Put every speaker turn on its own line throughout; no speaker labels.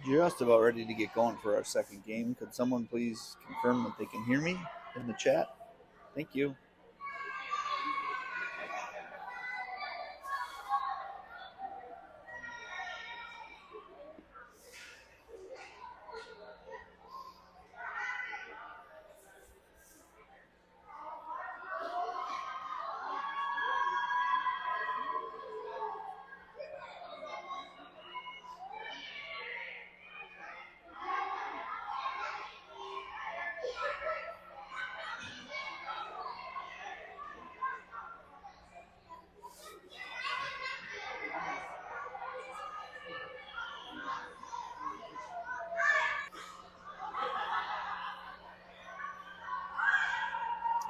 Just about ready to get going for our second game. Could someone please confirm that they can hear me in the chat? Thank you.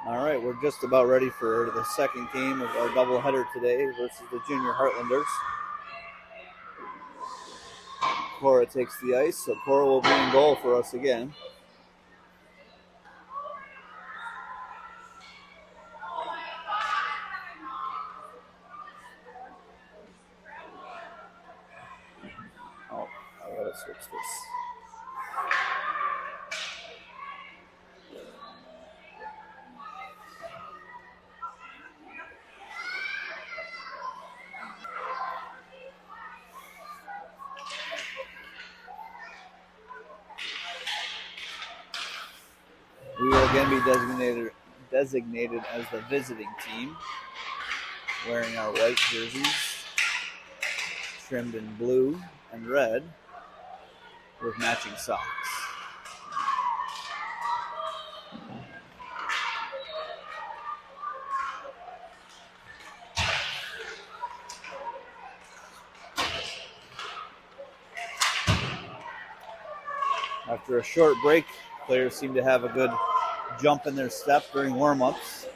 All right, we're just about ready for the second game of our doubleheader today versus the Junior Heartlanders. Cora takes the ice, so Cora will be in goal for us again. Oh, I gotta switch this. We will again be designated as the visiting team, wearing our white jerseys, trimmed in blue and red, with matching socks. After a short break, players seem to have a good jump in their step during warm-ups.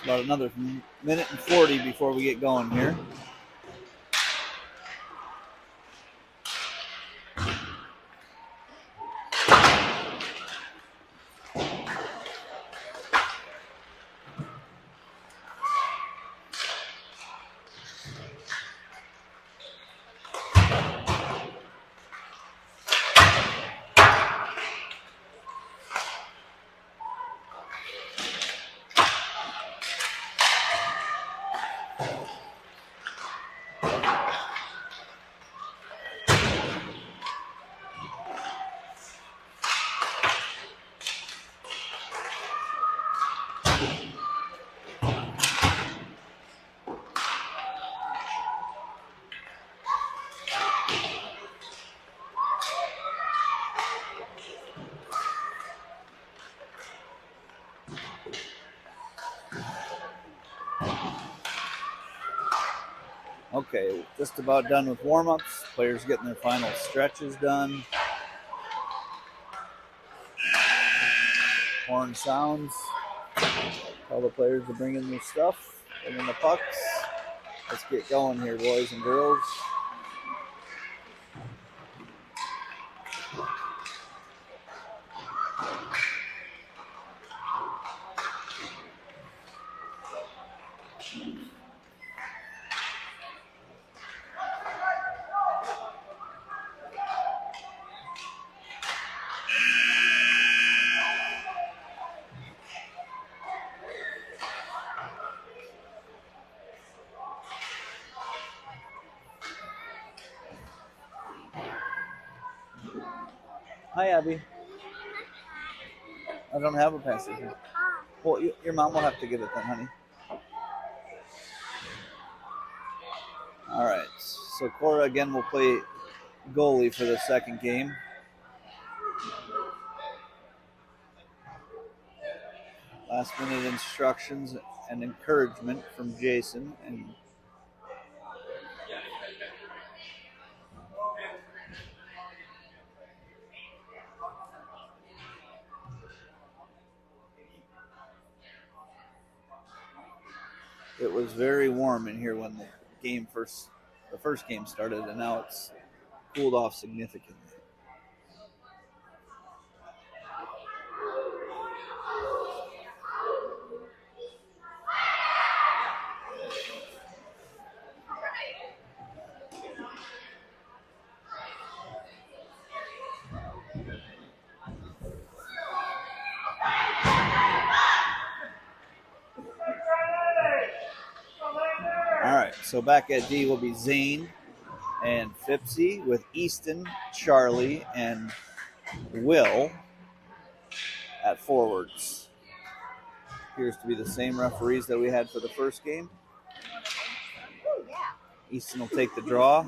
About another minute and 40 before we get going here. Okay, just about done with warm-ups. Players getting their final stretches done. Horn sounds. All the players to bring in their stuff, bring in the pucks. Let's get going here, boys and girls. Hi, Abby. I don't have a passage. Well, your mom will have to get it then, honey. All right. So Cora again will play goalie for the second game. Last minute instructions and encouragement from Jason and was very warm in here when the first game started, and now it's cooled off significantly. All right, so back at D will be Zane and Fipsy with Easton, Charlie, and Will at forwards. Appears to be the same referees that we had for the first game. Easton will take the draw.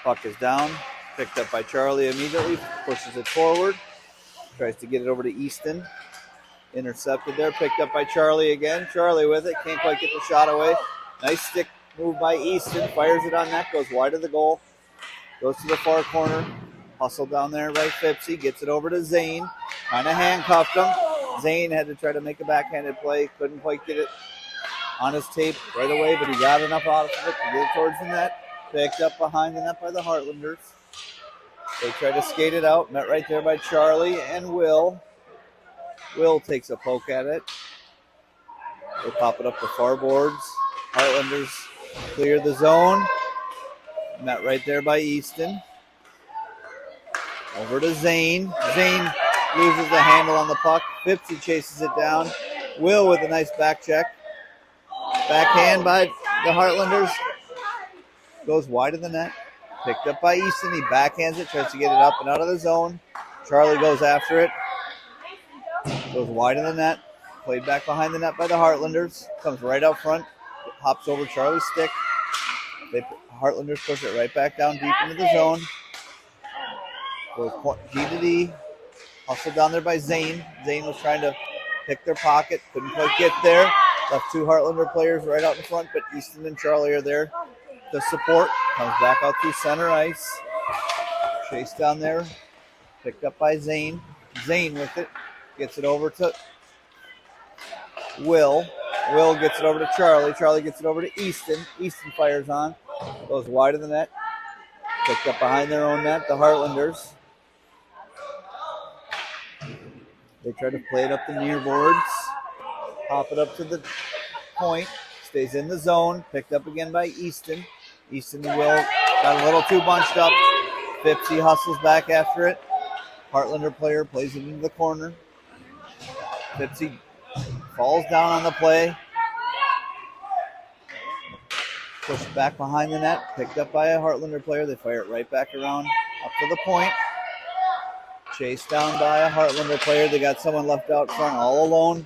Puck is down, picked up by Charlie immediately, pushes it forward, tries to get it over to Easton. Intercepted there, picked up by Charlie again. Charlie with it, can't quite get the shot away. Nice stick move by Easton, fires it on net, goes wide of the goal. Goes to the far corner, hustle down there by Fipsy, gets it over to Zane. Kind of handcuffed him. Zane had to try to make a backhanded play, couldn't quite get it on his tape right away, but he got enough out of it to get it towards the net. Picked up behind the net by the Heartlanders. They tried to skate it out, met right there by Charlie and Will. Will takes a poke at it. They pop it up the far boards. Heartlanders clear the zone. Met right there by Easton. Over to Zane. Zane loses the handle on the puck. Fipsy chases it down. Will with a nice back check. Backhand by the Heartlanders. Goes wide of the net. Picked up by Easton. He backhands it. Tries to get it up and out of the zone. Charlie goes after it. Goes wide of the net. Played back behind the net by the Heartlanders. Comes right out front. Hops over Charlie's stick. Heartlanders push it right back down deep into the zone. Goes D to D. Hustled down there by Zane. Zane was trying to pick their pocket. Couldn't quite get there. Left two Heartlander players right out in front, but Easton and Charlie are there to support. Comes back out through center ice. Chase down there. Picked up by Zane. Zane with it. Gets it over to Will. Will gets it over to Charlie. Charlie gets it over to Easton. Easton fires on. Goes wide of the net. Picked up behind their own net, the Heartlanders. They try to play it up the near boards. Pop it up to the point. Stays in the zone. Picked up again by Easton. Easton and Will got a little too bunched up. Fipsy hustles back after it. Heartlander player plays it into the corner. Fipsy falls down on the play. Pushed back behind the net. Picked up by a Heartlander player. They fire it right back around up to the point. Chased down by a Heartlander player. They got someone left out front all alone.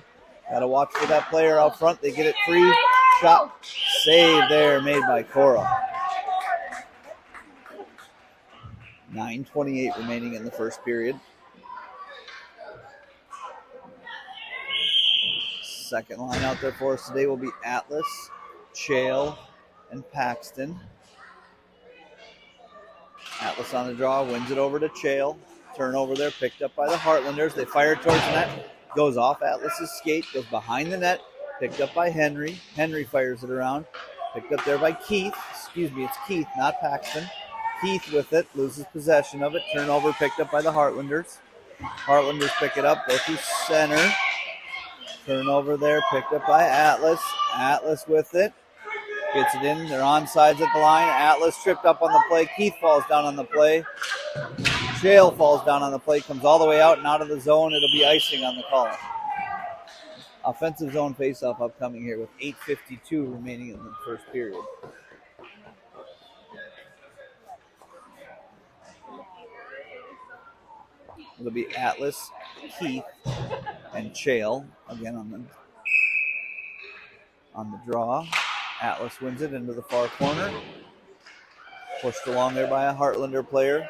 Got to watch for that player out front. They get it free. Shot. Save there made by Cora. 9:28 remaining in the first period. Second line out there for us today will be Atlas, Chale, and Paxton. Atlas on the draw, wins it over to Chale. Turnover there, picked up by the Heartlanders. They fire it towards the net. Goes off Atlas's skate, goes behind the net. Picked up by Henry. Henry fires it around. Picked up there by Keith. Excuse me, it's Keith, not Paxton. Keith with it, loses possession of it. Turnover picked up by the Heartlanders. Heartlanders pick it up, go through center. Turnover there, picked up by Atlas. Atlas with it. Gets it in. They're on sides at the line. Atlas tripped up on the play. Keith falls down on the play. Chale falls down on the play. Comes all the way out and out of the zone. It'll be icing on the call. Offensive zone faceoff upcoming here with 8:52 remaining in the first period. It'll be Atlas, Keith, and Chale again on the draw. Atlas wins it into the far corner. Pushed along there by a Heartlander player.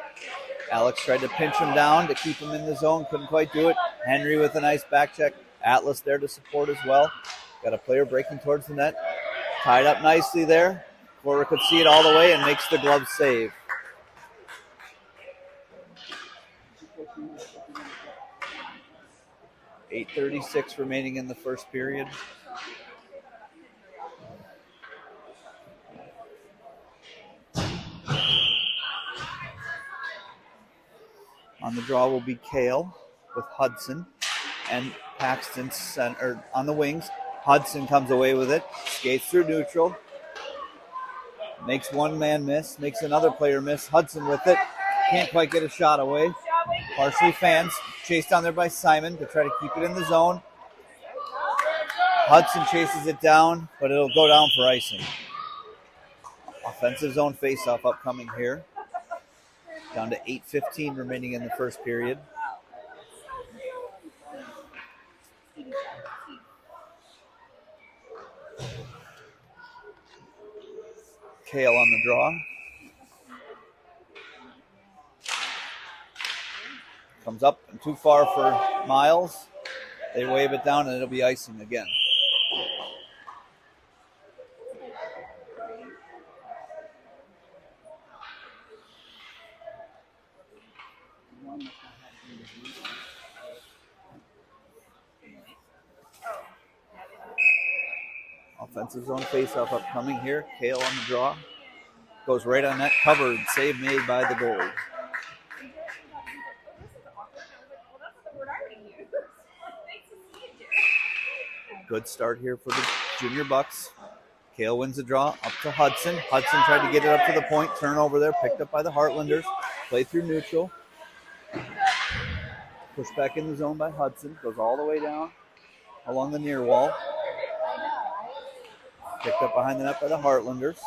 Alex tried to pinch him down to keep him in the zone. Couldn't quite do it. Henry with a nice back check. Atlas there to support as well. Got a player breaking towards the net. Tied up nicely there. Scorer could see it all the way and makes the glove save. .8:36 remaining in the first period. On the draw will be Kale with Hudson and Paxton center on the wings. Hudson comes away with it, skates through neutral, makes one man miss, makes another player miss. Hudson with it, can't quite get a shot away. Partially fans, chased down there by Simon to try to keep it in the zone. Hudson chases it down, but it'll go down for icing. Offensive zone faceoff upcoming here. Down to 8:15 remaining in the first period. Kale on the draw. Comes up and too far for Miles. They wave it down and it'll be icing again. Offensive zone faceoff upcoming here. Kale on the draw. Goes right on that, covered. Save made by the goalie. Good start here for the Junior Bucs. Kale wins the draw up to Hudson. Hudson tried to get it up to the point. Turnover there, picked up by the Heartlanders. Play through neutral. Pushed back in the zone by Hudson. Goes all the way down along the near wall. Picked up behind the net by the Heartlanders.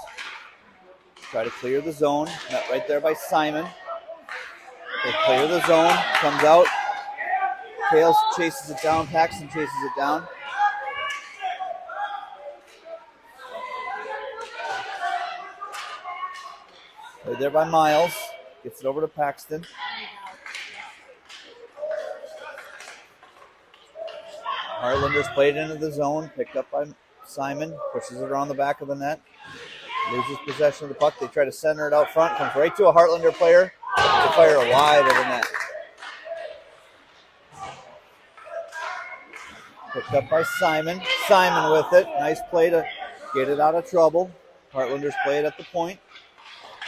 Try to clear the zone. Net right there by Simon. They clear the zone. Comes out. Kale chases it down. Paxton chases it down. Right there by Miles. Gets it over to Paxton. Heartlanders played into the zone. Picked up by Simon. Pushes it around the back of the net. Loses possession of the puck. They try to center it out front. Comes right to a Heartlander player. They fire it wide of the net. Picked up by Simon. Simon with it. Nice play to get it out of trouble. Heartlanders play it at the point.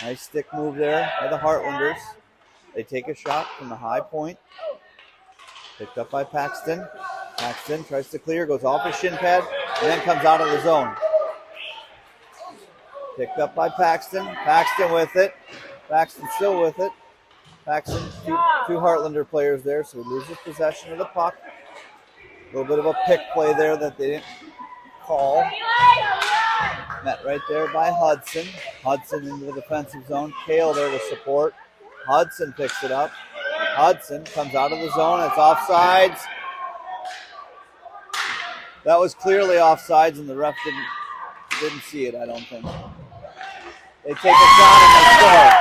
Nice stick move there by the Heartlanders. They take a shot from the high point. Picked up by Paxton. Paxton tries to clear, goes off his shin pad, and then comes out of the zone. Picked up by Paxton. Paxton with it. Paxton still with it. Paxton, two Heartlander players there, so he loses possession of the puck. A little bit of a pick play there that they didn't call. Met right there by Hudson. Hudson into the defensive zone. Kale there to support. Hudson picks it up. Hudson comes out of the zone. It's offsides. That was clearly offsides, and the ref didn't see it, I don't think. They take a shot and they score.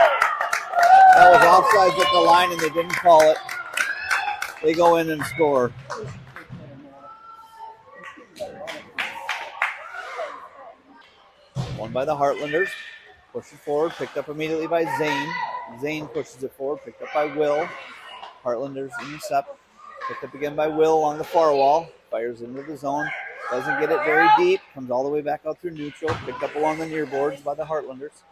That was offsides at the line, and they didn't call it. They go in and score. Won by the Heartlanders. Pushes forward, picked up immediately by Zane. Zane pushes it forward, picked up by Will. Heartlanders intercept. Picked up again by Will along the far wall. Fires into the zone. Doesn't get it very deep. Comes all the way back out through neutral. Picked up along the near boards by the Heartlanders.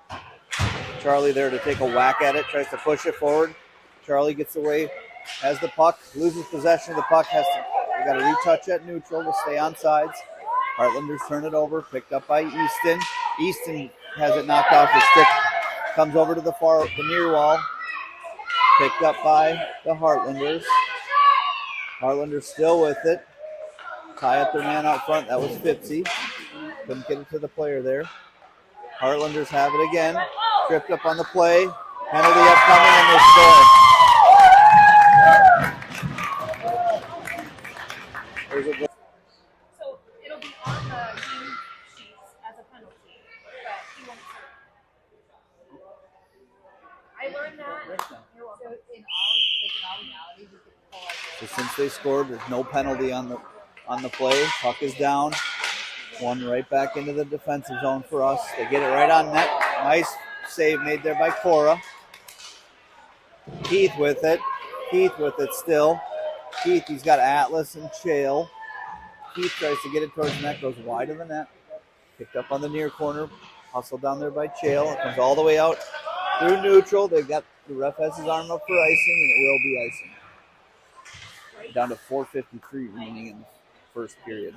Charlie there to take a whack at it. Tries to push it forward. Charlie gets away. Has the puck. Loses possession of the puck. They got to retouch at neutral to stay on sides. Heartlanders turn it over. Picked up by Easton. Easton has it knocked off his stick. Comes over to the near wall. Picked up by the Heartlanders. Heartlanders still with it. Tie up their man out front. That was Fitzy. Couldn't get it to the player there. Heartlanders have it again. Tripped up on the play. Penalty upcoming, and they score. There's a
so it'll be on the game sheets as a penalty, but he won't serve. I learned that. You're welcome. So in all reality, we could pull
So since they scored, there's no penalty on the play. Puck is down. One right back into the defensive zone for us. They get it right on net. Nice save made there by Cora. Keith with it. Keith with it still. Keith, he's got Atlas and Chael. Keith tries to get it towards the net, goes wide of the net. Picked up on the near corner. Hustled down there by Chael. It comes all the way out through neutral. They got the ref has his arm up for icing, and it will be icing. Down to 4:53 remaining in the first period.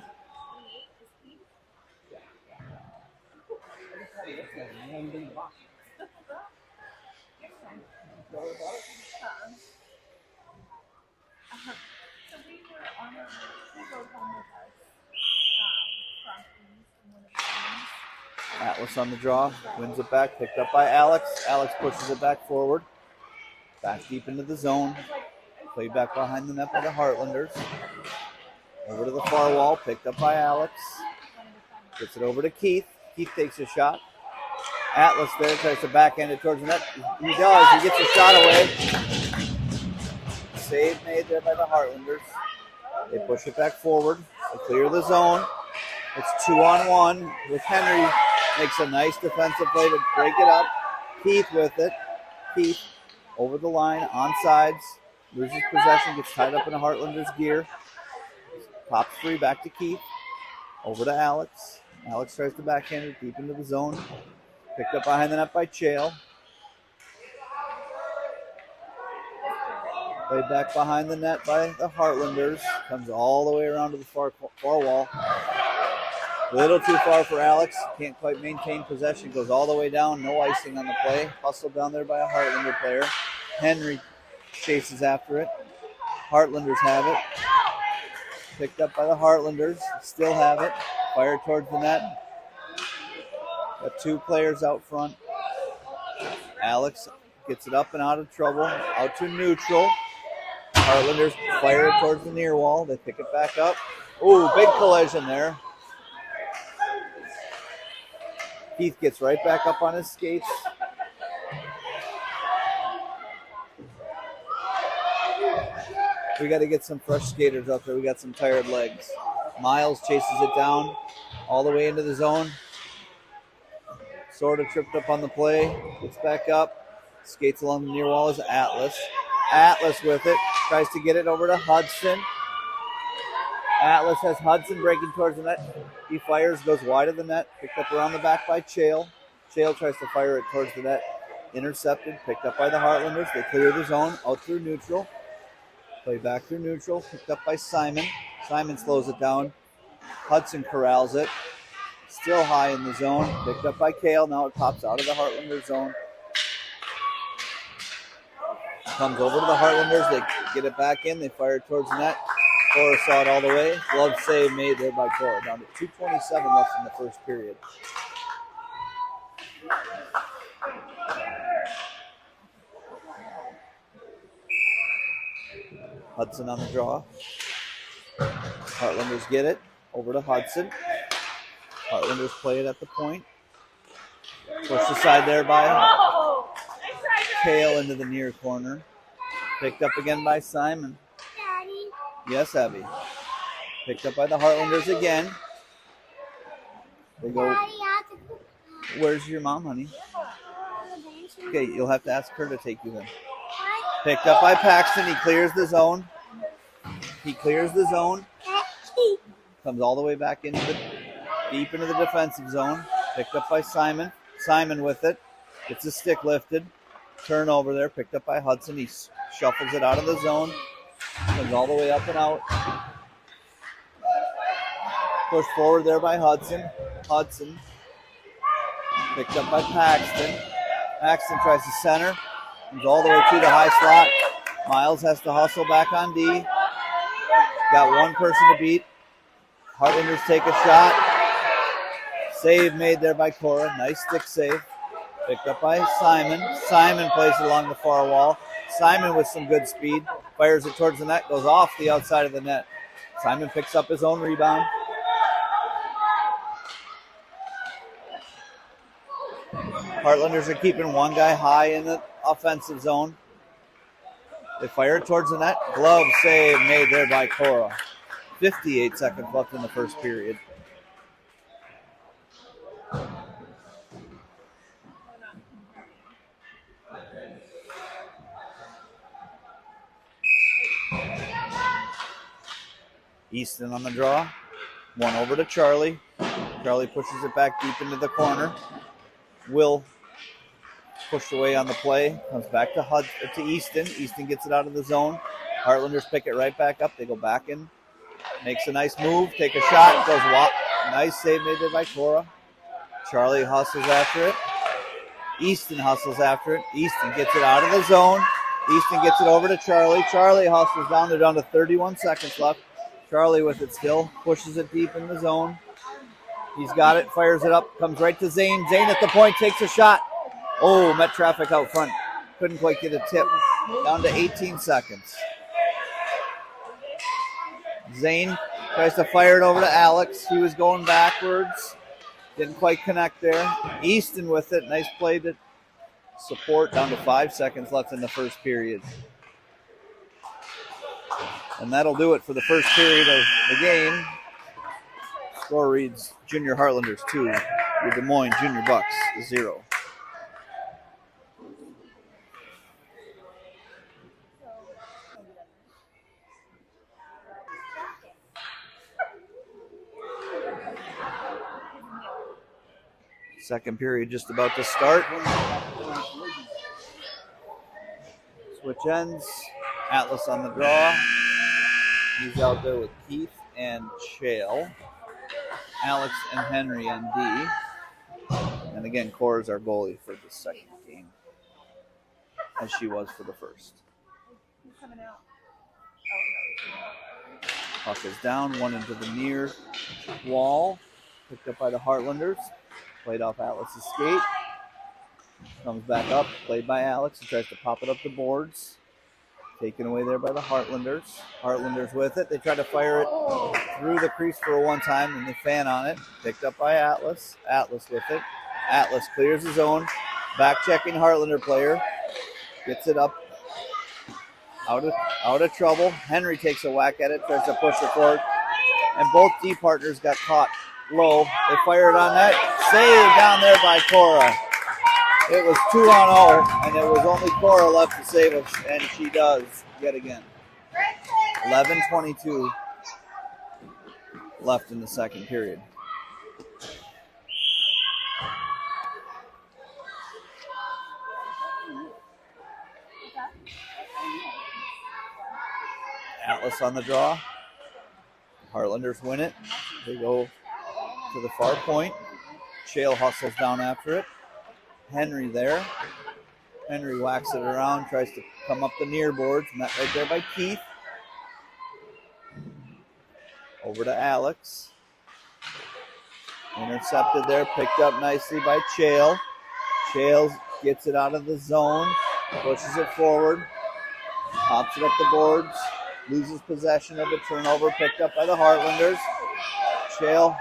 Atlas on the draw, wins it back, picked up by Alex. Alex pushes it back forward. Back deep into the zone. Played back behind the net by the Heartlanders. Over to the far wall, picked up by Alex. Gets it over to Keith. Keith takes a shot. Atlas there tries to backhand it towards the net. He does. He gets a shot away. Save made there by the Heartlanders. They push it back forward. They clear the zone. It's 2-on-1 with Henry. Makes a nice defensive play to break it up. Keith with it. Keith over the line, on sides. Loses possession, gets tied up in a Heartlanders gear. Pops free back to Keith. Over to Alex. Alex tries to backhand it deep into the zone. Picked up behind the net by Chael. Played back behind the net by the Heartlanders. Comes all the way around to the far wall. A little too far for Alex. Can't quite maintain possession. Goes all the way down. No icing on the play. Hustled down there by a Heartlander player. Henry chases after it. Heartlanders have it. Picked up by the Heartlanders. Still have it. Fired towards the net. Got two players out front. Alex gets it up and out of trouble. Out to neutral. Heartlanders fire it towards the near wall. They pick it back up. Ooh, big collision there. Keith gets right back up on his skates. We got to get some fresh skaters out there. We got some tired legs. Miles chases it down all the way into the zone. Sort of tripped up on the play. Gets back up. Skates along the near wall is Atlas. Atlas with it. Tries to get it over to Hudson. Atlas has Hudson breaking towards the net. He fires, goes wide of the net. Picked up around the back by Chael. Chael tries to fire it towards the net. Intercepted. Picked up by the Heartlanders. They clear the zone. Out through neutral. Play back through neutral. Picked up by Simon. Simon slows it down. Hudson corrals it. Still high in the zone. Picked up by Kale. Now it pops out of the Heartlanders zone. Comes over to the Heartlanders. They get it back in. They fire it towards the net. Cora saw it all the way. Glove save made there by Cora. Down to 2:27 left in the first period. Hudson on the draw. Heartlanders get it. Over to Hudson. Heartlanders play it at the point. Pushed aside there by Kale into the near corner. Picked up again by Simon. Yes, Abby. Picked up by the Heartlanders again. They go, where's your mom, honey? Okay, you'll have to ask her to take you then. Picked up by Paxton. He clears the zone. Comes all the way back deep into the defensive zone. Picked up by Simon. Simon with it. Gets his stick lifted. Turnover there. Picked up by Hudson. He shuffles it out of the zone. Comes all the way up and out. Pushed forward there by Hudson. Hudson. Picked up by Paxton. Paxton tries to center. Comes all the way to the high slot. Miles has to hustle back on D. Got one person to beat. Heartlanders take a shot. Save made there by Cora. Nice stick save. Picked up by Simon. Simon plays it along the far wall. Simon with some good speed. Fires it towards the net. Goes off the outside of the net. Simon picks up his own rebound. Heartlanders are keeping one guy high in the offensive zone. They fire it towards the net. Glove save made there by Cora. 58 seconds left in the first period. Easton on the draw. One over to Charlie. Charlie pushes it back deep into the corner. Will pushed away on the play. Comes back to Easton. Easton gets it out of the zone. Heartlanders pick it right back up. They go back in. Makes a nice move. Take a shot. Goes nice save made there by Cora. Charlie hustles after it. Easton hustles after it. Easton gets it out of the zone. Easton gets it over to Charlie. Charlie hustles down. They're down to 31 seconds left. Charlie with it still. Pushes it deep in the zone. He's got it. Fires it up. Comes right to Zane. Zane at the point. Takes a shot. Oh, met traffic out front. Couldn't quite get a tip. Down to 18 seconds. Zane tries to fire it over to Alex. He was going backwards. Didn't quite connect there. Easton with it. Nice play to support. Down to 5 seconds left in the first period. And that'll do it for the first period of the game. Score reads Junior Heartlanders 2, your Des Moines Junior Bucs 0. Second period just about to start. Switch ends. Atlas on the draw. He's out there with Keith and Chale. Alex and Henry on D. And again, Cora's our goalie for the second game, as she was for the first. Puck is down, one into the near wall. Picked up by the Heartlanders. Played off Atlas's skate. Comes back up, played by Alex. He tries to pop it up the boards. Taken away there by the Heartlanders. Heartlanders with it. They try to fire it through the crease for a one time, and they fan on it. Picked up by Atlas. Atlas with it. Atlas clears his own. Back checking Heartlander player. Gets it up. Out of trouble. Henry takes a whack at it. Tries to push it forward. And both D partners got caught low. They fire it on net. Save down there by Cora. It was 2-0, and it was only Cora left to save us, and she does yet again. 11:22 left in the second period. Atlas on the draw. Heartlanders win it. They go to the far point. Chale hustles down after it. Henry there. Henry whacks it around, tries to come up the near boards. Met right there by Keith. Over to Alex. Intercepted there, picked up nicely by Chale. Chale gets it out of the zone, pushes it forward, pops it up the boards, loses possession of the turnover, picked up by the Heartlanders. Chale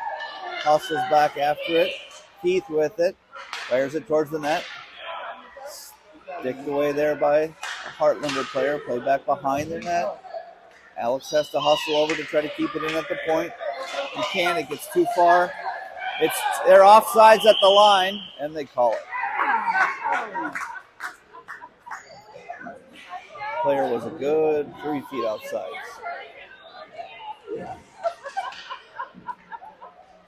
hustles back after it. Keith with it. Fires it towards the net. Sticked away there by a Heartlander player. Played back behind the net. Alex has to hustle over to try to keep it in at the point. He can't. It gets too far. They're offsides at the line, and they call it. Player was a good 3 feet outside.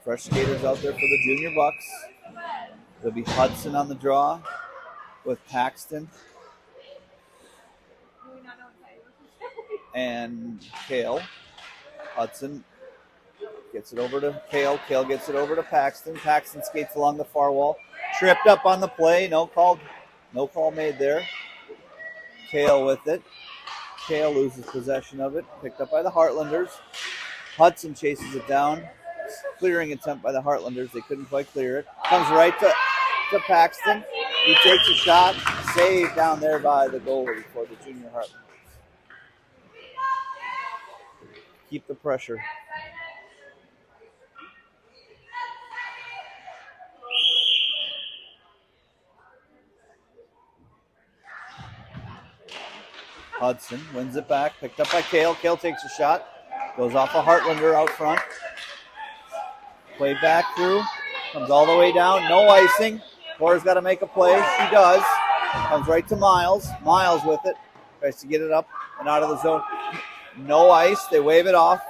Fresh skaters out there for the Junior Bucs. There'll be Hudson on the draw with Paxton and Kale. Hudson gets it over to Kale. Kale gets it over to Paxton. Paxton skates along the far wall. Tripped up on the play. No call made there. Kale with it. Kale loses possession of it. Picked up by the Heartlanders. Hudson chases it down. Clearing attempt by the Heartlanders. They couldn't quite clear it. Comes right to Paxton. He takes a shot. Saved down there by the goalie for the Junior Heartlanders. Keep the pressure. Hudson wins it back. Picked up by Kale. Kale takes a shot. Goes off a Heartlander out front. Played back through. Comes all the way down. No icing. Cora's got to make a play. She does. Comes right to Miles. Miles with it. Tries to get it up and out of the zone. No ice. They wave it off.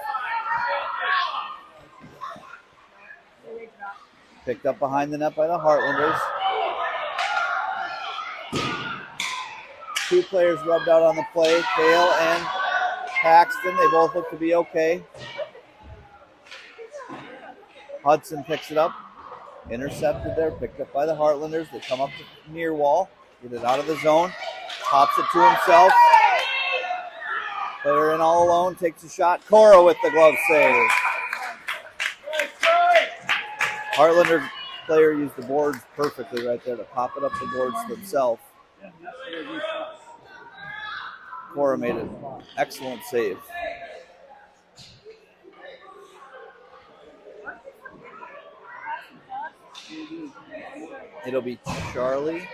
Picked up behind the net by the Heartlanders. 2 players rubbed out on the play. Kale and Paxton, they both look to be okay. Hudson picks it up. Intercepted there, picked up by the Heartlanders. They come up to near wall, get it out of the zone, pops it to himself. Player in all alone, takes a shot. Cora with the glove save. Heartlander player used the boards perfectly right there to pop it up the boards themselves. Cora made an excellent save. It'll be Charlie,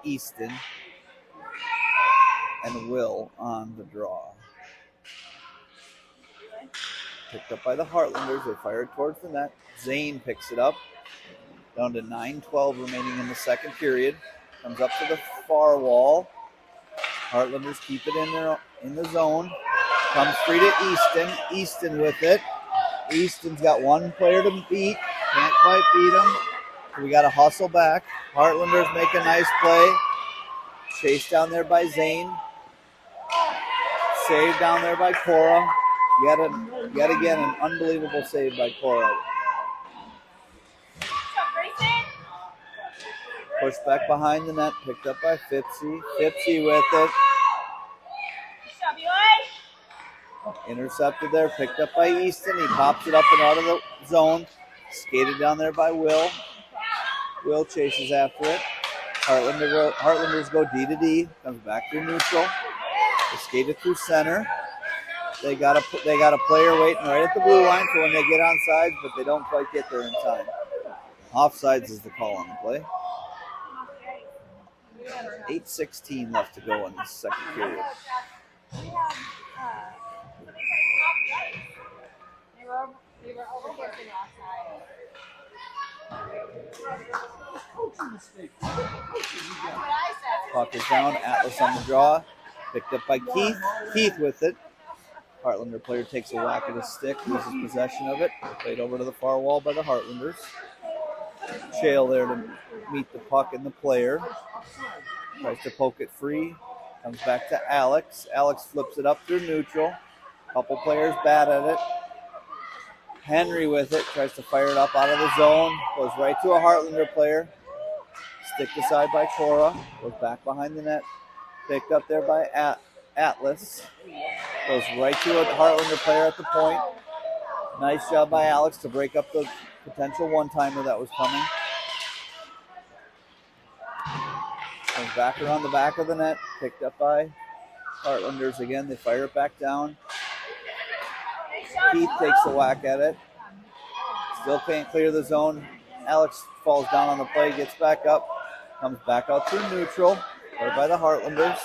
Easton, and Will on the draw. Picked up by the Heartlanders. They fire it towards the net. Zane picks it up. Down to 9:12 remaining in the second period. Comes up to the far wall. Heartlanders keep it in the zone. Comes free to Easton. Easton with it. Easton's got 1 player to beat. Can't quite beat him. So we got to hustle back. Heartlanders make a nice play. Chased down there by Zane. Saved down there by Cora. Yet again, an unbelievable save by Cora. Pushed back behind the net, picked up by Fipsy. Fipsy with it. Intercepted there, picked up by Easton. He pops it up and out of the zone. Skated down there by Will. Will chases after it. Heartlanders go D to D. Comes back through neutral. They skated through center. They got a player waiting right at the blue line for when they get on sides, but they don't quite get there in time. Offsides is the call on the play. 8:16 left to go in the second period.
They were overworking last night.
Puck is down. Atlas on the draw. Picked up by Keith. Keith with it. Heartlander player takes a whack at his stick, loses possession of it. Played over to the far wall by the Heartlanders. Shale there to meet the puck and the player. Tries to poke it free. Comes back to Alex. Alex flips it up through neutral. Couple players bad at it. Henry with it. Tries to fire it up out of the zone. Goes right to a Heartlander player. Sticked aside by Cora. Goes back behind the net. Picked up there by Atlas. Goes right to a Heartlander player at the point. Nice job by Alex to break up the potential one-timer that was coming. Comes back around the back of the net. Picked up by Heartlanders again. They fire it back down. Keith takes a whack at it. Still can't clear the zone. Alex falls down on the play, gets back up. Comes back out through neutral. Played by the Heartlanders.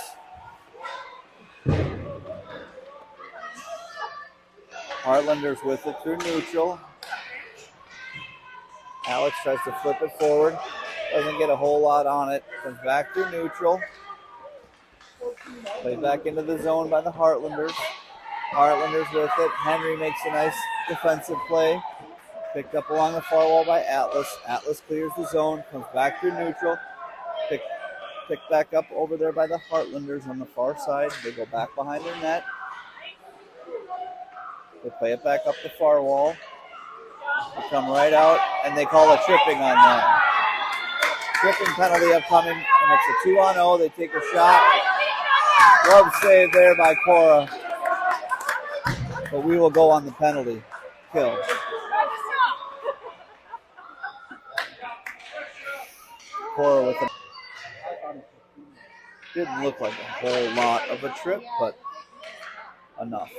Heartlanders with it through neutral. Alex tries to flip it forward. Doesn't get a whole lot on it. Comes back through neutral. Played back into the zone by the Heartlanders. Heartlanders with it. Henry makes a nice defensive play. Picked up along the far wall by Atlas. Atlas clears the zone. Comes back through neutral. Picked back up over there by the Heartlanders on the far side. They go back behind their net. They play it back up the far wall. They come right out, and they call a tripping on them. Tripping penalty upcoming, and it's a 2-on-0. They take a shot. Glove save there by Cora. But we will go on the penalty kill. Cora with a... Didn't look like a whole lot of a trip, but enough.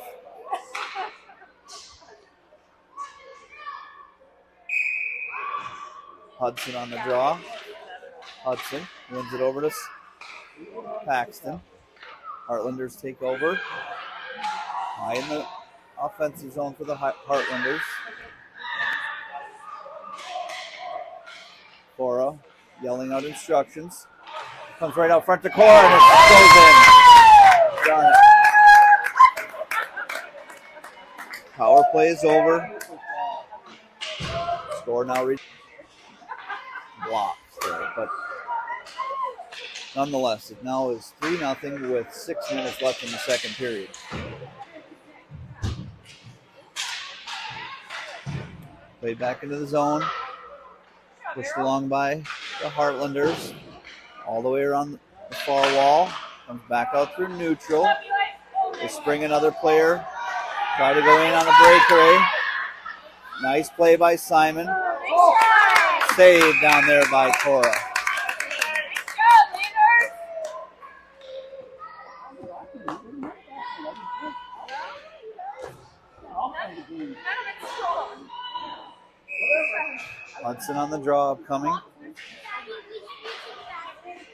Hudson on the draw. Hudson wins it over to Paxton. Heartlanders take over. High in the offensive zone for the Heartlanders. Cora yelling out instructions. Comes right out front to Cora and it goes in. Darn it. Power play is over. Score now reached. blocks there, but nonetheless, it now is 3-0 with 6 minutes left in the second period. Played back into the zone. Pushed along by the Heartlanders. All the way around the far wall. Comes back out through neutral. They spring another player. Try to go in on a breakaway. Nice play by Simon. Saved down there by Cora. Hudson on the draw upcoming.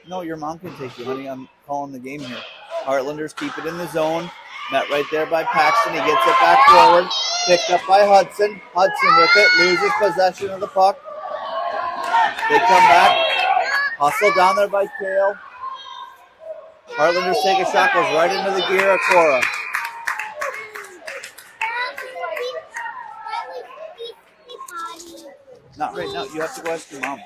No, your mom can take you, honey. I'm calling the game here. Heartlanders keep it in the zone. Met right there by Paxton. He gets it back forward. Picked up by Hudson. Hudson with it. Loses possession of the puck. They come back. Hustle down there by Kale. Heartlanders take a shot. Goes right into the gear of Cora. Not right now. You have to go ask your mom.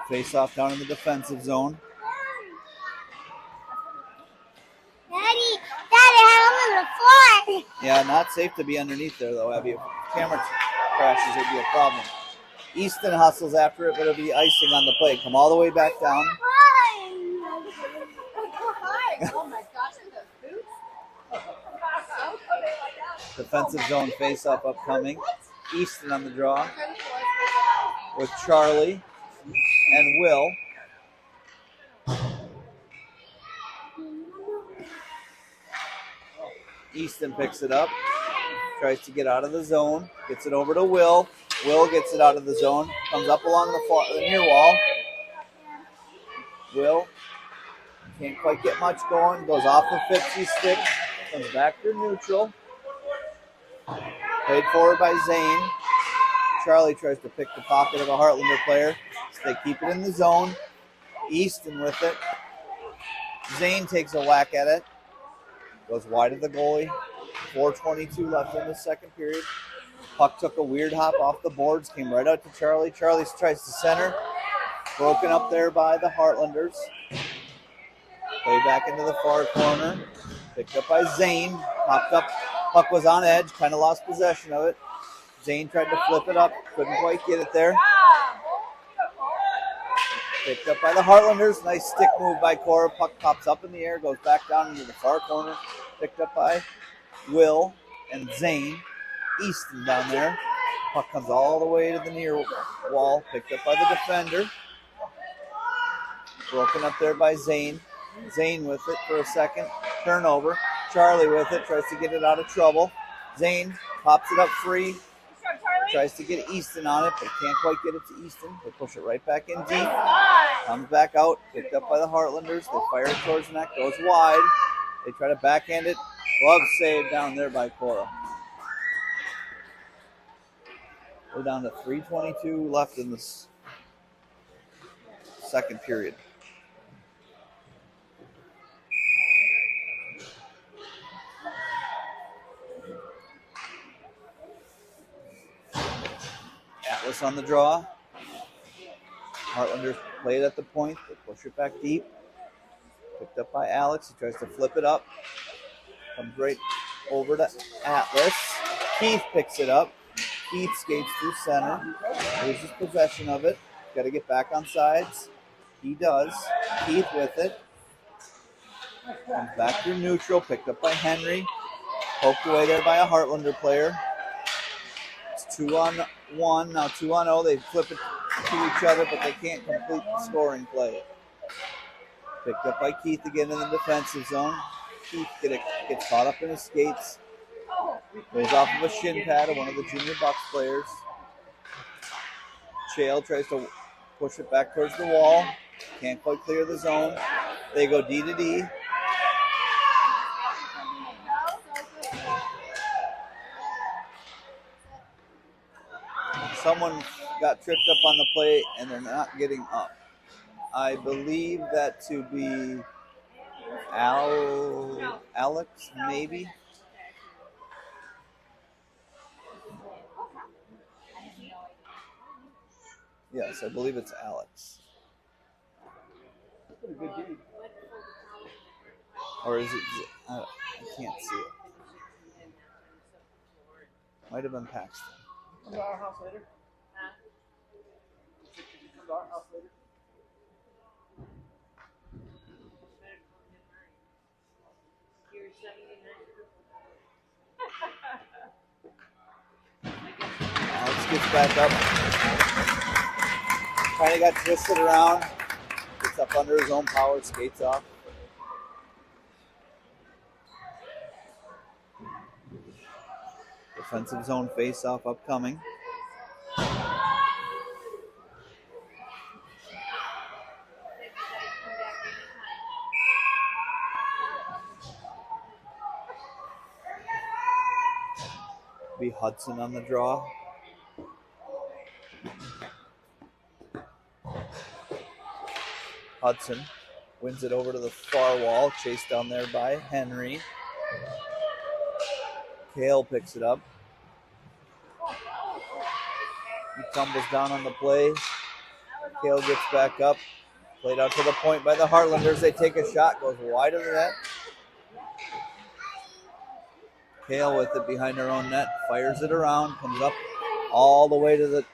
Face off down in the defensive zone.
Daddy, I'm on the floor.
Yeah, not safe to be underneath there, though, Abby. If camera crashes, it'd be a problem. Easton hustles after it, but it'll be icing on the play. Come all the way back down.
Oh my gosh, the boots.
Defensive zone face-off upcoming. Easton on the draw with Charlie and Will. Easton picks it up. Tries to get out of the zone. Gets it over to Will. Will gets it out of the zone. Comes up along the near wall. Will can't quite get much going. Goes off the 50 stick. Comes back to neutral. Played forward by Zane. Charlie tries to pick the pocket of a Heartlander player. So they keep it in the zone. Easton with it. Zane takes a whack at it. Goes wide of the goalie. 4:22 left in the second period. Puck took a weird hop off the boards. Came right out to Charlie. Charlie tries to center. Broken up there by the Heartlanders. Play back into the far corner. Picked up by Zane. Popped up. Puck was on edge. Kind of lost possession of it. Zane tried to flip it up. Couldn't quite get it there. Picked up by the Heartlanders. Nice stick move by Cora. Puck pops up in the air. Goes back down into the far corner. Picked up by Will and Zane. Easton down there. Puck comes all the way to the near wall. Picked up by the defender. Broken up there by Zane. Zane with it for a second. Turnover. Charlie with it. Tries to get it out of trouble. Zane pops it up free. Tries to get Easton on it, but can't quite get it to Easton. They push it right back in deep. Comes back out. Picked up by the Heartlanders. They fire it towards the net. Goes wide. They try to backhand it. Glove save down there by Cora. We're down to 3:22 left in this second period. Atlas on the draw. Heartlanders play it at the point. They push it back deep. Picked up by Alex. He tries to flip it up. Comes right over to Atlas. Keith picks it up. Keith skates through center. Loses possession of it. Got to get back on sides. He does. Keith with it. Comes back through neutral. Picked up by Henry. Poked away there by a Heartlander player. It's 2-on-1. Now 2-on-0. They flip it to each other, but they can't complete the scoring play. Picked up by Keith again in the defensive zone. Keith gets caught up in his skates. Goes off of a shin pad of one of the Junior Bucs players. Chael tries to push it back towards the wall. Can't quite clear the zone. They go D to D. someone got tripped up on the play and they're not getting up. I believe that to be Alex, maybe. Yes, I believe it's Alex. Or is it? I can't see it. Might have been Paxton.
Come to our house later. Come to our house later.
Alex gets back up. Kind of got twisted around. Gets up under his own power, skates off. Defensive zone face-off upcoming. Be Hudson on the draw. Hudson wins it over to the far wall, chased down there by Henry. Kale picks it up. He tumbles down on the play. Kale gets back up. Played out to the point by the Heartlanders. They take a shot, goes wide of the net. Kale with it behind her own net, fires it around, comes up all the way to the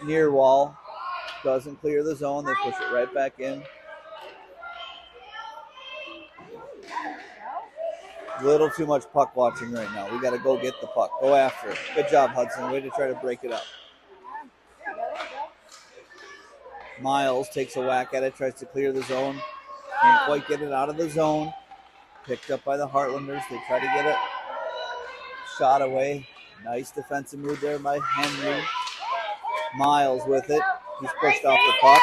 near wall. Doesn't clear the zone. They push it right back in. Little too much puck watching right now. We got to go get the puck. Go after it. Good job, Hudson. Way to try to break it up. Miles takes a whack at it, tries to clear the zone. Can't quite get it out of the zone. Picked up by the Heartlanders. They try to get it shot away. Nice defensive move there by Henry. Miles with it. He's pushed off the puck.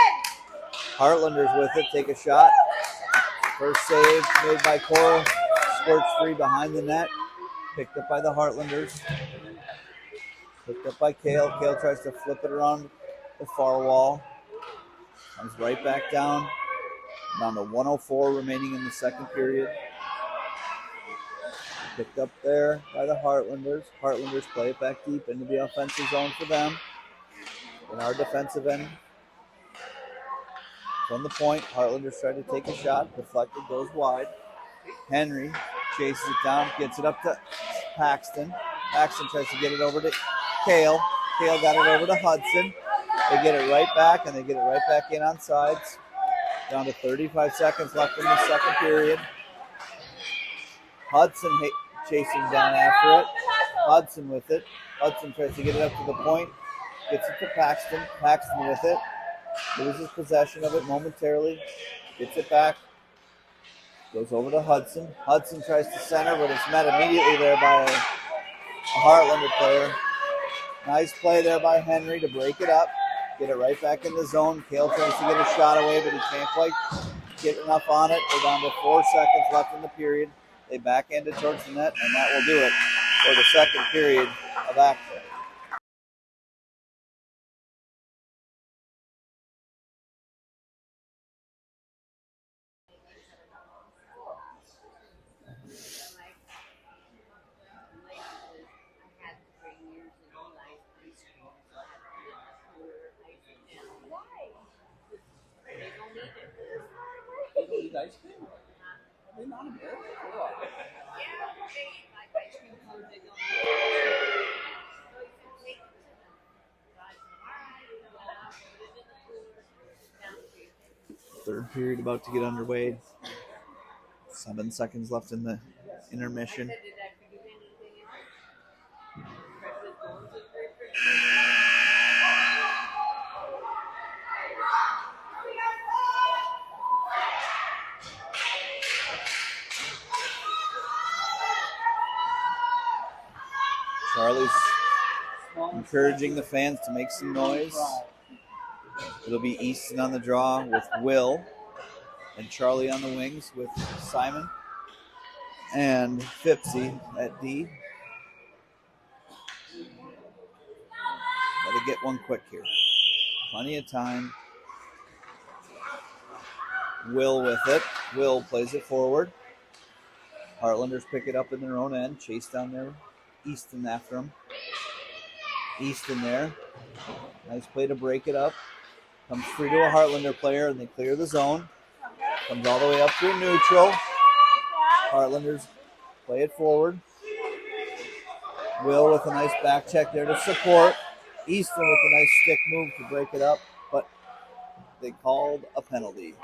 Heartlanders with it. Take a shot. First save made by Cora. Squirts free behind the net. Picked up by the Heartlanders. Picked up by Kale. Kale tries to flip it around the far wall. Comes right back down. Down to 1:04 remaining in the second period. Picked up there by the Heartlanders. Heartlanders play it back deep into the offensive zone for them. In our defensive end. From the point, Heartlanders try to take a shot. Deflected, goes wide. Henry chases it down, gets it up to Paxton. Paxton tries to get it over to Kale. Kale got it over to Hudson. They get it right back, and they get it right back in on sides. Down to 35 seconds left in the second period. Hudson chasing down after it. Hudson with it. Hudson tries to get it up to the point. Gets it to Paxton. Paxton with it. Loses possession of it momentarily. Gets it back. Goes over to Hudson. Hudson tries to center, but it's met immediately there by a Heartlander player. Nice play there by Henry to break it up. Get it right back in the zone. Kale tries to get a shot away, but he can't quite get enough on it. We're down to 4 seconds left in the period. They backhand it towards the net, and that will do it for the second period of action.
Ice cream? Are they not American?
Third period about to get underway. 7 seconds left in the intermission. Charlie's encouraging the fans to make some noise. It'll be Easton on the draw with Will, and Charlie on the wings with Simon, and Fipsy at D. Got to get one quick here. Plenty of time. Will with it. Will plays it forward. Heartlanders pick it up in their own end. Chase down there. Easton after him. Easton there. Nice play to break it up. Comes free to a Heartlander player, and they clear the zone. Comes all the way up through neutral. Heartlanders play it forward. Will with a nice back check there to support. Easton with a nice stick move to break it up, but they called a penalty.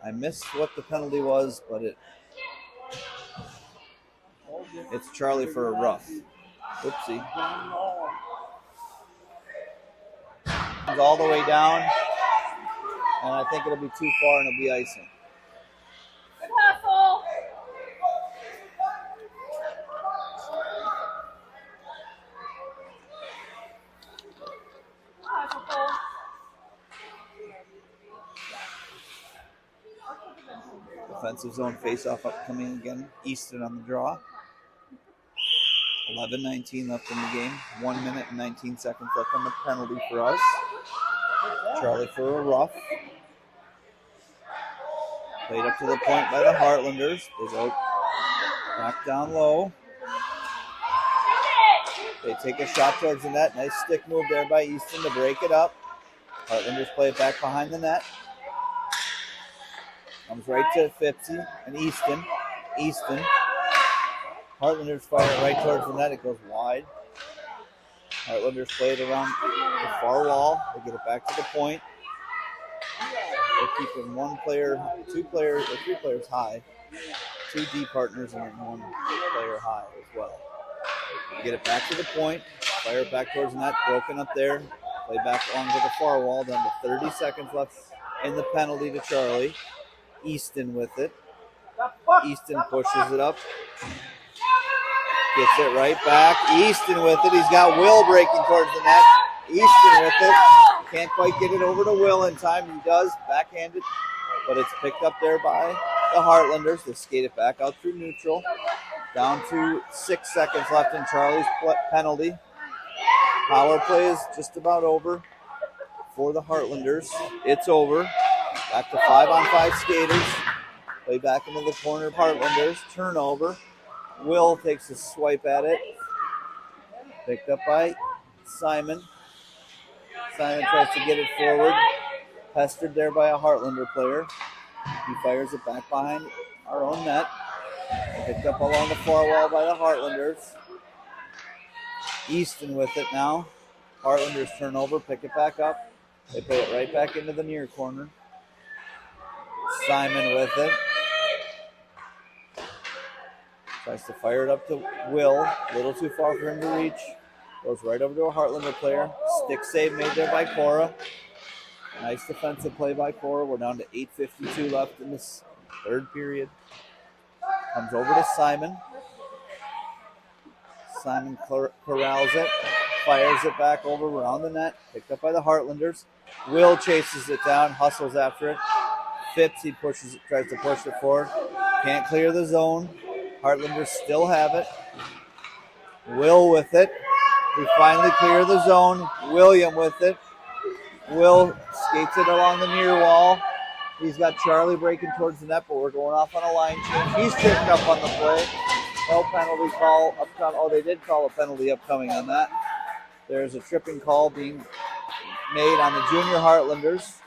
I missed what the penalty was, but it's Charlie for a rough. Whoopsie. Comes all the way down, and I think it'll be too far and it'll be icing.
Good hustle. Hustle, Cole.
Defensive zone face-off upcoming again. Easton on the draw. 11:19 left in the game. 1 minute and 19 seconds left on the penalty for us. Charlie for a rough. Played up to the point by the Heartlanders. They go back down low. They take a shot towards the net. Nice stick move there by Easton to break it up. Heartlanders play it back behind the net. Comes right to Fipsy and Easton. Easton. Heartlanders fire it right towards the net. It goes wide. Heartlanders play it around the far wall. They get it back to the point. They're keeping one player, two players, or three players high. Two D partners and one player high as well. They get it back to the point. Fire it back towards the net. Broken up there. Play back along to the far wall. Down to 30 seconds left in the penalty to Charlie. Easton with it. Easton pushes it up. Gets it right back. Easton with it. He's got Will breaking towards the net. Easton with it. Can't quite get it over to Will in time. He does. Backhanded. But it's picked up there by the Heartlanders. They skate it back out through neutral. Down to 6 seconds left in Charlie's penalty. Power play is just about over for the Heartlanders. It's over. Back to 5-on-5 skaters. Play back into the corner. Heartlanders. Turnover. Will takes a swipe at it. Picked up by Simon. Simon tries to get it forward. Pestered there by a Heartlander player. He fires it back behind our own net. Picked up along the far wall by the Heartlanders. Easton with it now. Heartlanders turnover. Pick it back up. They play it right back into the near corner. Simon with it. Tries to fire it up to Will. A little too far for him to reach. Goes right over to a Heartlander player. Stick save made there by Cora. Nice defensive play by Cora. We're down to 8:52 left in this third period. Comes over to Simon. Simon corrals it. Fires it back over around the net. Picked up by the Heartlanders. Will chases it down. Hustles after it. Phipps, he pushes it, tries to push it forward. Can't clear the zone. Heartlanders still have it. Will with it. We finally clear the zone. William with it. Will skates it along the near wall. He's got Charlie breaking towards the net, but we're going off on a line change. He's tripped up on the play. No penalty call upcoming. Oh, they did call a penalty upcoming on that. There's a tripping call being made on the junior Heartlanders.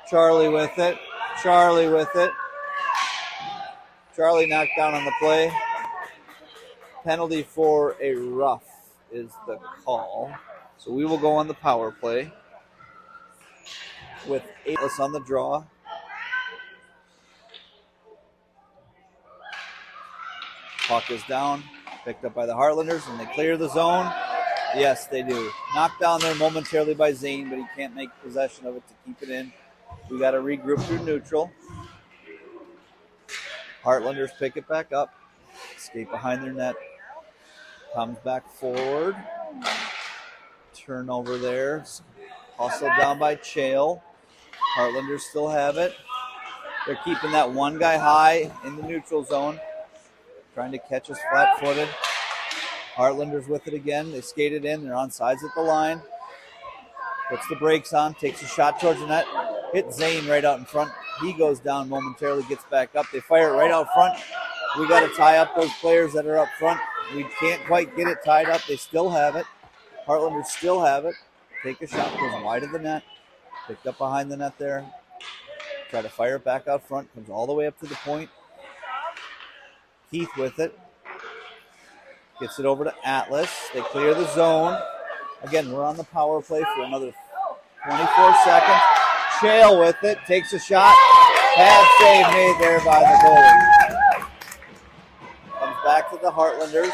Charlie with it. Charlie with it. Charlie knocked down on the play. Penalty for a rough is the call. So we will go on the power play with 8 on the draw. Puck is down, picked up by the Heartlanders, and they clear the zone. Yes, they do. Knocked down there momentarily by Zane, but he can't make possession of it to keep it in. We got to regroup through neutral. Heartlanders pick it back up. Skate behind their net. Comes back forward. Turnover there. Hustled down by Chael. Heartlanders still have it. They're keeping that one guy high in the neutral zone. Trying to catch us flat-footed. Heartlanders with it again. They skated in. They're on sides at the line. Puts the brakes on. Takes a shot towards the net. Hit Zane right out in front. He goes down momentarily, gets back up. They fire it right out front. We got to tie up those players that are up front. We can't quite get it tied up. They still have it. Heartlanders still have it. Take a shot. Goes wide of the net. Picked up behind the net there. Try to fire it back out front. Comes all the way up to the point. Keith with it. Gets it over to Atlas. They clear the zone. Again, we're on the power play for another 24 seconds. Shale with it. Takes a shot. Bad save made there by the goalie. Comes back to the Heartlanders.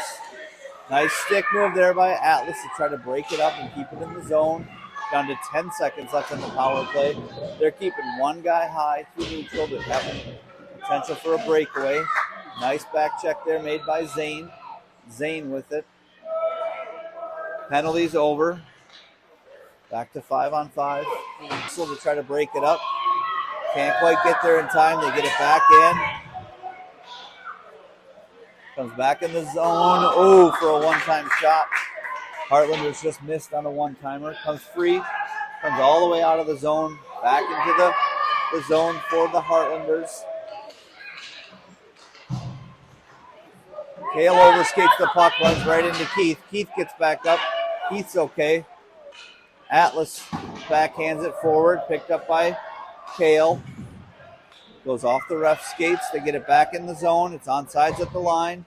Nice stick move there by Atlas to try to break it up and keep it in the zone. Down to 10 seconds left in the power play. They're keeping one guy high through neutral. They're having potential for a breakaway. Nice back check there made by Zane. Zane with it. Penalties over. Back to 5-on-5. So to try to break it up. Can't quite get there in time. They get it back in. Comes back in the zone. Oh, for a one-time shot. Heartlanders just missed on a one-timer. Comes free. Comes all the way out of the zone. Back into the zone for the Heartlanders. Kale overskates the puck, runs right into Keith. Keith gets back up. Keith's okay. Atlas backhands it forward, picked up by Kale. Goes off the ref skates. They get it back in the zone. It's on sides at the line.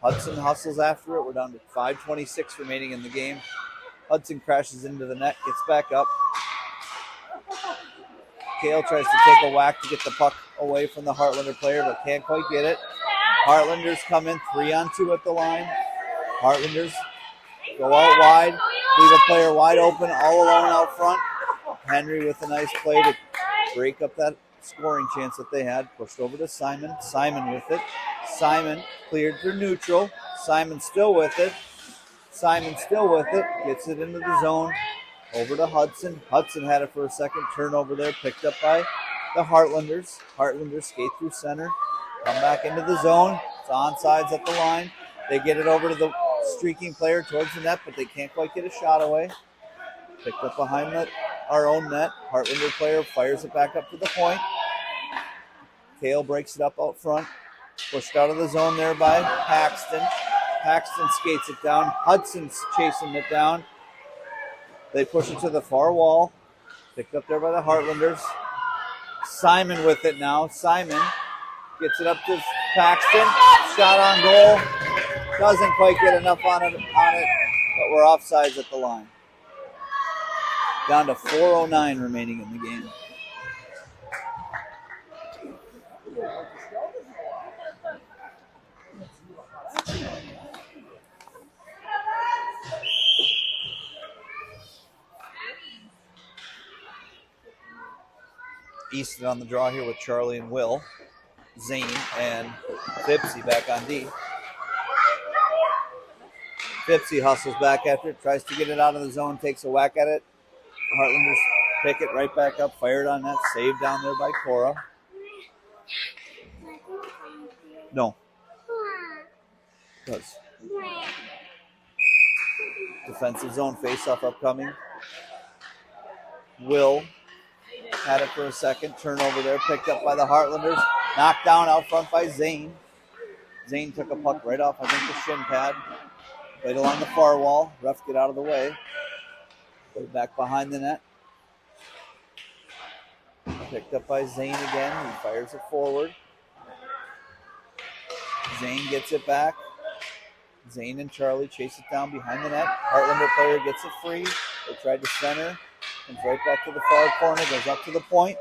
Hudson hustles after it. We're down to 5:26 remaining in the game. Hudson crashes into the net, gets back up. Kale tries to take a whack to get the puck away from the Heartlander player, but can't quite get it. Heartlanders come in 3-on-2 at the line. Heartlanders go out wide, leave a player wide open, all alone out front. Henry with a nice play to break up that scoring chance that they had. Pushed over to Simon. Simon with it. Simon cleared through neutral. Simon still with it. Simon still with it. Gets it into the zone. Over to Hudson. Hudson had it for a second. Turnover there. Picked up by the Heartlanders. Heartlanders skate through center. Come back into the zone. It's on sides at the line. They get it over to the streaking player towards the net, but they can't quite get a shot away. Picked up behind our own net. Heartlander player fires it back up to the point. Kale breaks it up out front. Pushed out of the zone there by Paxton. Paxton skates it down. Hudson's chasing it down. They push it to the far wall. Picked up there by the Heartlanders. Simon with it now. Simon gets it up to Paxton. Shot on goal. Doesn't quite get enough on it, but we're offsides at the line. Down to 4:09 remaining in the game. Easton on the draw here with Charlie and Will. Zane and Fipsy back on D. Fipsy hustles back after it, tries to get it out of the zone, takes a whack at it. Heartlanders pick it right back up, fired on that, saved down there by Cora. No. Does. Defensive zone face-off upcoming. Will had it for a second. Turnover there, picked up by the Heartlanders. Knocked down out front by Zane. Zane took a puck right off, I think, the shin pad. Played along the far wall. Ref get out of the way. Played back behind the net. Picked up by Zane again. He fires it forward. Zane gets it back. Zane and Charlie chase it down behind the net. Heartlander player gets it free. They tried to center. Comes right back to the far corner. Goes up to the point.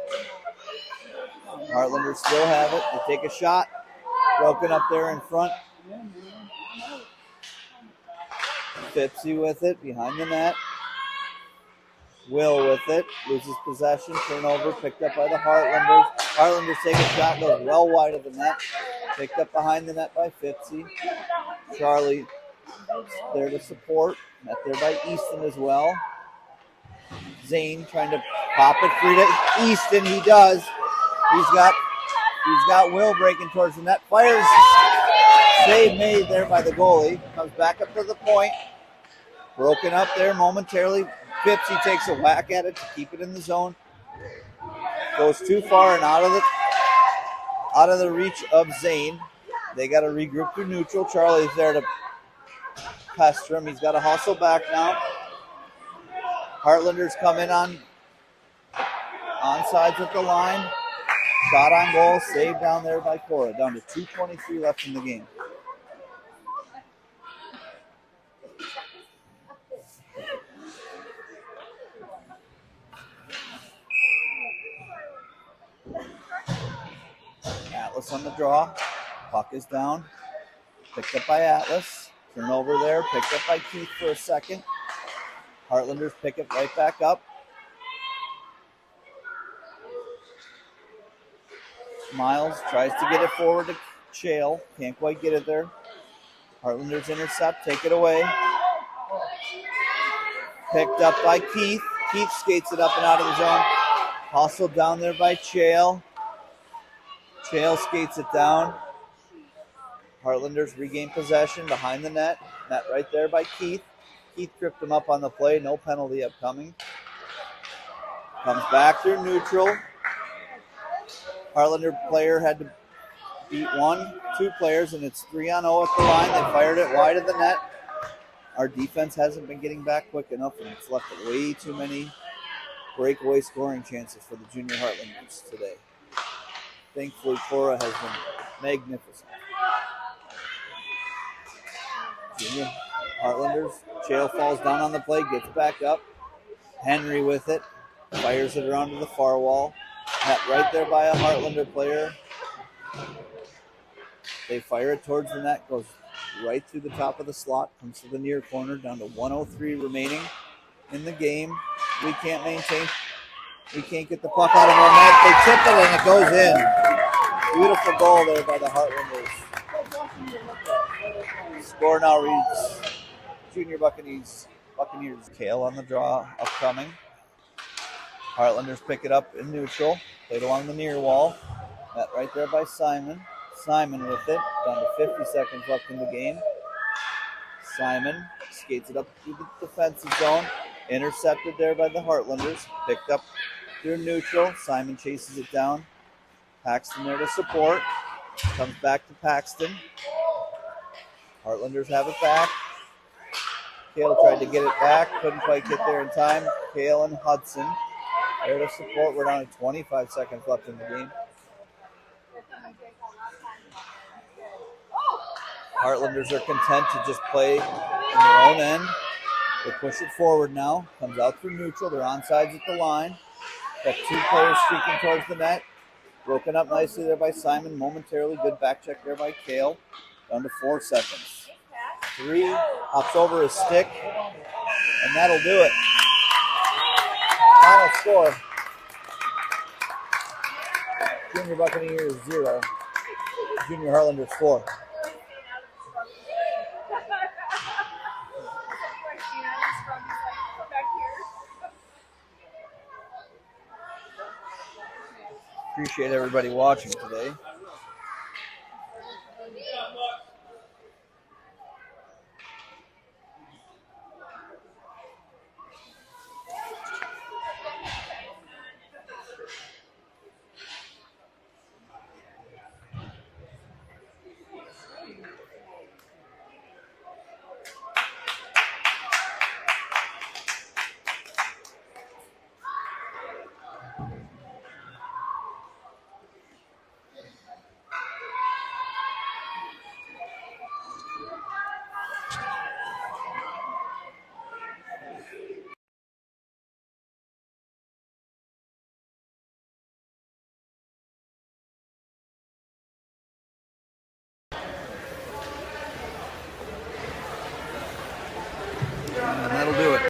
Heartlanders still have it. They take a shot. Broken up there in front. Fipsy with it behind the net. Will with it. Loses possession. Turnover picked up by the Heartlanders. Heartlanders take a shot. Goes well wide of the net. Picked up behind the net by Fipsy. Charlie there to support. Met there by Easton as well. Zane trying to pop it free to Easton. He does. He's got Will breaking towards the net. Fires. Save made there by the goalie. Comes back up to the point. Broken up there momentarily. Fipsy takes a whack at it to keep it in the zone. Goes too far and out of the reach of Zane. They got to regroup through neutral. Charlie's there to pester him. He's got to hustle back now. Heartlanders come in on sides at the line. Shot on goal, saved down there by Cora. Down to 2:23 left in the game. Atlas on the draw. Puck is down. Picked up by Atlas. Turnover there. Picked up by Keith for a second. Heartlanders pick it right back up. Miles tries to get it forward to Shale. Can't quite get it there. Heartlanders intercept. Take it away. Picked up by Keith. Keith skates it up and out of the zone. Hustled down there by Shale. Shale skates it down. Heartlanders regain possession behind the net. Net right there by Keith. Keith tripped him up on the play. No penalty upcoming. Comes back through neutral. Heartlander player had to beat 2 players, and it's 3-on-0 at the line. They fired it wide of the net. Our defense hasn't been getting back quick enough, and it's left way too many breakaway scoring chances for the junior Heartlanders today. Thankfully, Cora has been magnificent. Junior Heartlanders. Shale falls down on the play, gets back up. Henry with it. Fires it around to the far wall. Net right there by a Heartlander player. They fire it towards the net. Goes right through the top of the slot. Comes to the near corner. Down to 1:03 remaining in the game. We can't maintain. We can't get the puck out of our net. They tip it and it goes in. Beautiful goal there by the Heartlanders. Score now reads Junior Buccaneers. Kale on the draw upcoming. Heartlanders pick it up in neutral. Played along the near wall. Net right there by Simon. Simon with it. Down to 50 seconds left in the game. Simon skates it up through the defensive zone. Intercepted there by the Heartlanders. Picked up through neutral. Simon chases it down. Paxton there to support. Comes back to Paxton. Heartlanders have it back. Kale tried to get it back. Couldn't quite get there in time. Kale and Hudson there to support. We're down to 25 seconds left in the game. Heartlanders are content to just play in their own end. They push it forward now. Comes out through neutral. They're on sides at the line. Got 2 players streaking towards the net. Broken up nicely there by Simon. Momentarily good back check there by Kale. Down to 4 seconds. 3 hops over his stick, and that'll do it. Final score: Junior Buccaneers 0, Junior Heartlanders 4. Appreciate everybody watching today. And that'll do it.